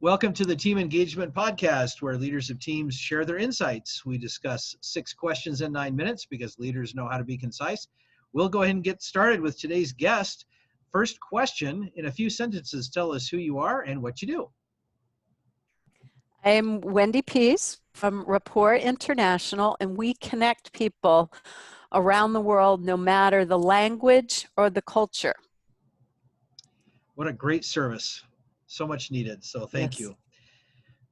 Welcome to the Team Engagement Podcast, where leaders of teams share their insights. We discuss 6 questions in 9 minutes because leaders know how to be concise. We'll go ahead and get started with today's guest. First question, in a few sentences, tell us who you are and what you do. I am Wendy Pease from Rapport International, and we connect people around the world no matter the language or the culture. What a great service. So much needed, so thank you.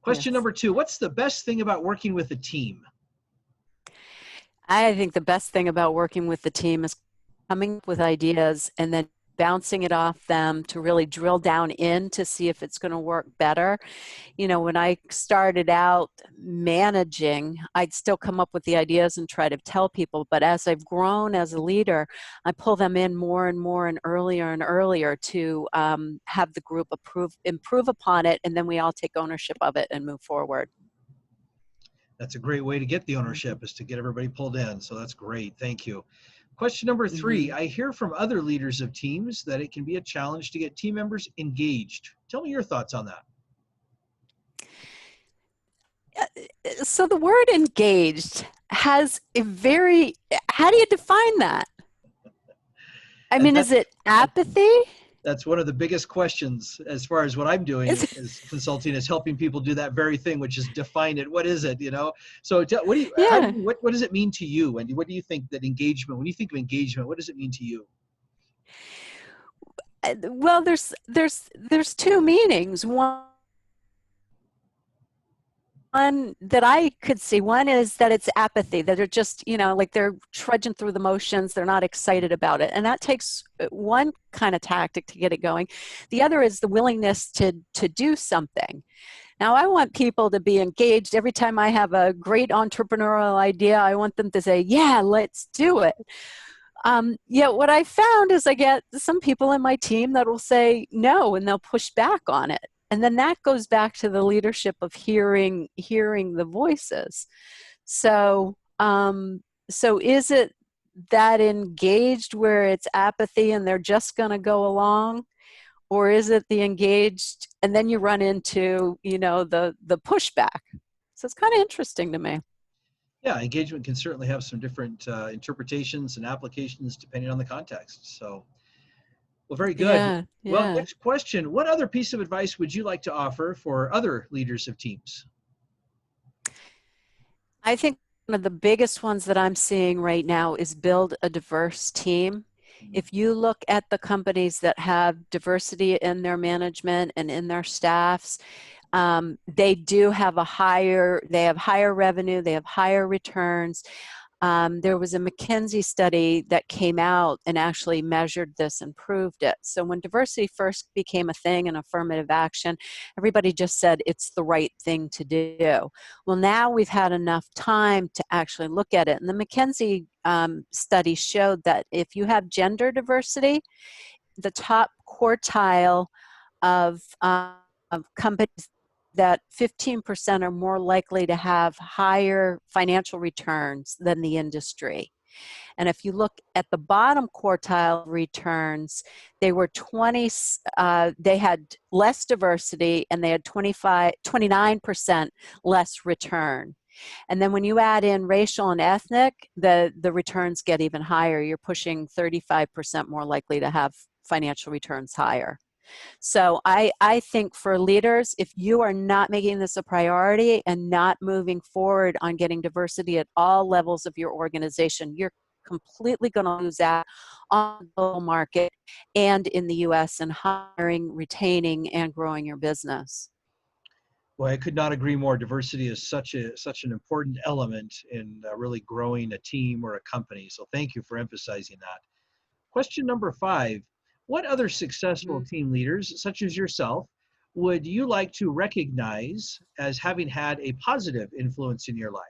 Question Yes. number 2, what's the best thing about working with a team? I think the best thing about working with the team is coming up with ideas and then bouncing it off them to really drill down in to see if it's going to work better. You know, when I started out managing, I'd still come up with the ideas and try to tell people, but as I've grown as a leader, I pull them in more and more and earlier to have the group improve upon it, and then we all take ownership of it and move forward. That's a great way to get the ownership, is to get everybody pulled in, so that's great. Thank you. Question number 3, I hear from other leaders of teams that it can be a challenge to get team members engaged. Tell me your thoughts on that. So the word engaged has a very, how do you define that? I mean, is it apathy? That's one of the biggest questions as far as what I'm doing as consulting, is helping people do that very thing, which is define it. What is it, you know? So what do you, what does it mean to you, Wendy? What do you think that engagement, when you think of engagement, what does it mean to you? Well, there's two meanings. One that I could see, one is that it's apathy, that they're just, you know, like they're trudging through the motions, they're not excited about it. And that takes one kind of tactic to get it going. The other is the willingness to do something. Now, I want people to be engaged. Every time I have a great entrepreneurial idea, I want them to say, yeah, let's do it. Yet what I found is I get some people in my team that will say no, and they'll push back on it. And then that goes back to the leadership of hearing the voices. So, so is it that engaged where it's apathy and they're just going to go along? Or is it the engaged and then you run into, you know, the pushback? So it's kind of interesting to me. Yeah, engagement can certainly have some different interpretations and applications depending on the context. So, well, very good. Yeah. Well, next question. What other piece of advice would you like to offer for other leaders of teams? I think one of the biggest ones that I'm seeing right now is build a diverse team. If you look at the companies that have diversity in their management and in their staffs, they do have higher revenue, they have higher returns. There was a McKinsey study that came out and actually measured this and proved it. So when diversity first became a thing in affirmative action, everybody just said it's the right thing to do. Well, now we've had enough time to actually look at it. And the McKinsey study showed that if you have gender diversity, the top quartile of companies, that 15% are more likely to have higher financial returns than the industry. And if you look at the bottom quartile returns, they were they had less diversity and they had 29% less return. And then when you add in racial and ethnic, the returns get even higher. You're pushing 35% more likely to have financial returns higher. So I think for leaders, if you are not making this a priority and not moving forward on getting diversity at all levels of your organization, you're completely going to lose out on the global market and in the US in hiring, retaining, and growing your business. Well, I could not agree more. Diversity is such an important element in really growing a team or a company. So thank you for emphasizing that. Question number 5. What other successful team leaders, such as yourself, would you like to recognize as having had a positive influence in your life?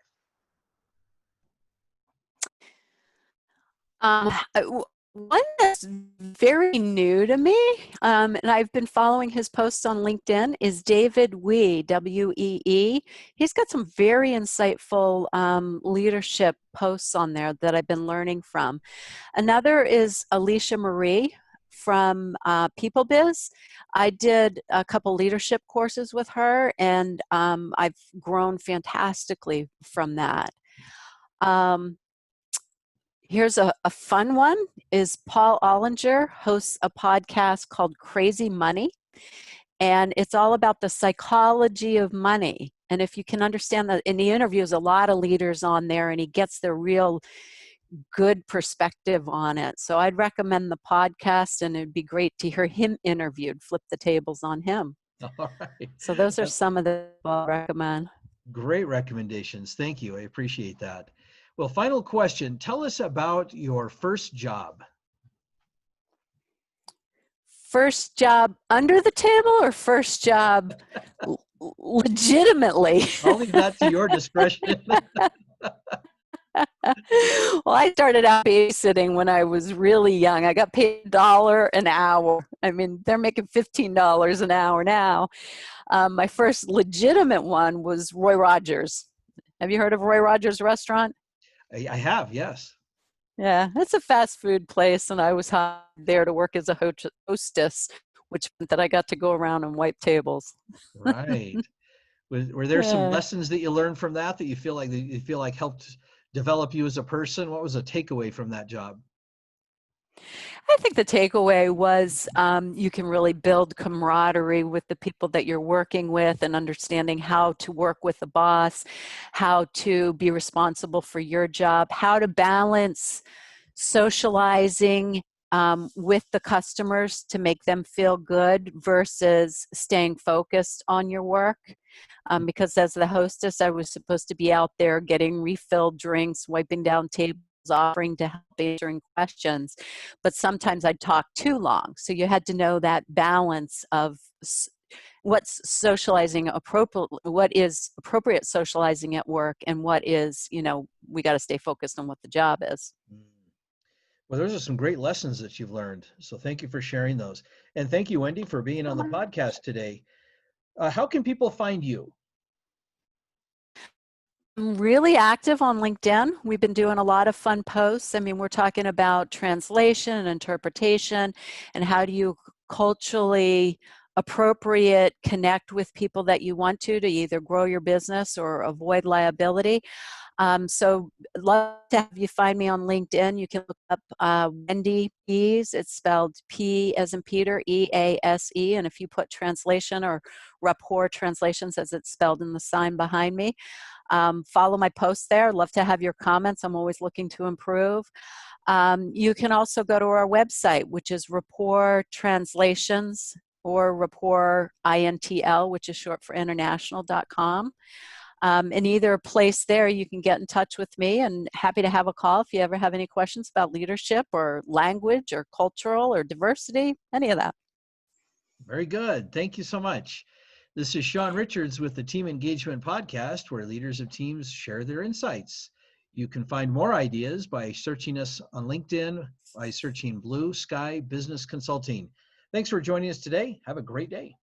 One that's very new to me, and I've been following his posts on LinkedIn, is David Wee, W-E-E. He's got some very insightful leadership posts on there that I've been learning from. Another is Alicia Marie. from People Biz. I did a couple leadership courses with her, and I've grown fantastically from that. Here's a fun one is Paul Ollinger hosts a podcast called Crazy Money, and it's all about the psychology of money. And if you can understand that, and he interviews a lot of leaders on there, and he gets their real good perspective on it. So I'd recommend the podcast, and it'd be great to hear him interviewed, flip the tables on him. All right. So those are some of the I'll recommend. Great recommendations. Thank you. I appreciate that. Well, final question. Tell us about your first job. First job under the table or first job legitimately? I'll leave that to your discretion. Well, I started out babysitting when I was really young. I got paid $1 an hour. I mean, they're making $15 an hour now. My first legitimate one was Roy Rogers. Have you heard of Roy Rogers Restaurant? I have, yes. Yeah, it's a fast food place, and I was hired there to work as a hostess, which meant that I got to go around and wipe tables. Right. Were there some Yeah. lessons that you learned from that you feel like helped develop you as a person? What was a takeaway from that job? I think the takeaway was you can really build camaraderie with the people that you're working with, and understanding how to work with the boss, how to be responsible for your job, how to balance socializing with the customers to make them feel good versus staying focused on your work. Because as the hostess, I was supposed to be out there getting refilled drinks, wiping down tables, offering to help, answering questions, but sometimes I'd talk too long. So you had to know that balance of what's socializing appropriate, what is appropriate socializing at work, and what is, we got to stay focused on what the job is. Well, those are some great lessons that you've learned. So thank you for sharing those. And thank you, Wendy, for being on the podcast today. How can people find you? I'm really active on LinkedIn. We've been doing a lot of fun posts. I mean, we're talking about translation and interpretation, and how do you culturally appropriate connect with people that you want to either grow your business or avoid liability. So love to have you find me on LinkedIn. You can look up Wendy Pease. It's spelled P as in Peter, E-A-S-E. And if you put translation or Rapport translations as it's spelled in the sign behind me, follow my posts there. Love to have your comments. I'm always looking to improve. You can also go to our website, which is Rapport Translations, or Rapport INTL, which is short for international.com. In either place there, you can get in touch with me, and happy to have a call if you ever have any questions about leadership or language or cultural or diversity, any of that. Very good. Thank you so much. This is Sean Richards with the Team Engagement Podcast, where leaders of teams share their insights. You can find more ideas by searching us on LinkedIn, by searching Blue Sky Business Consulting. Thanks for joining us today. Have a great day.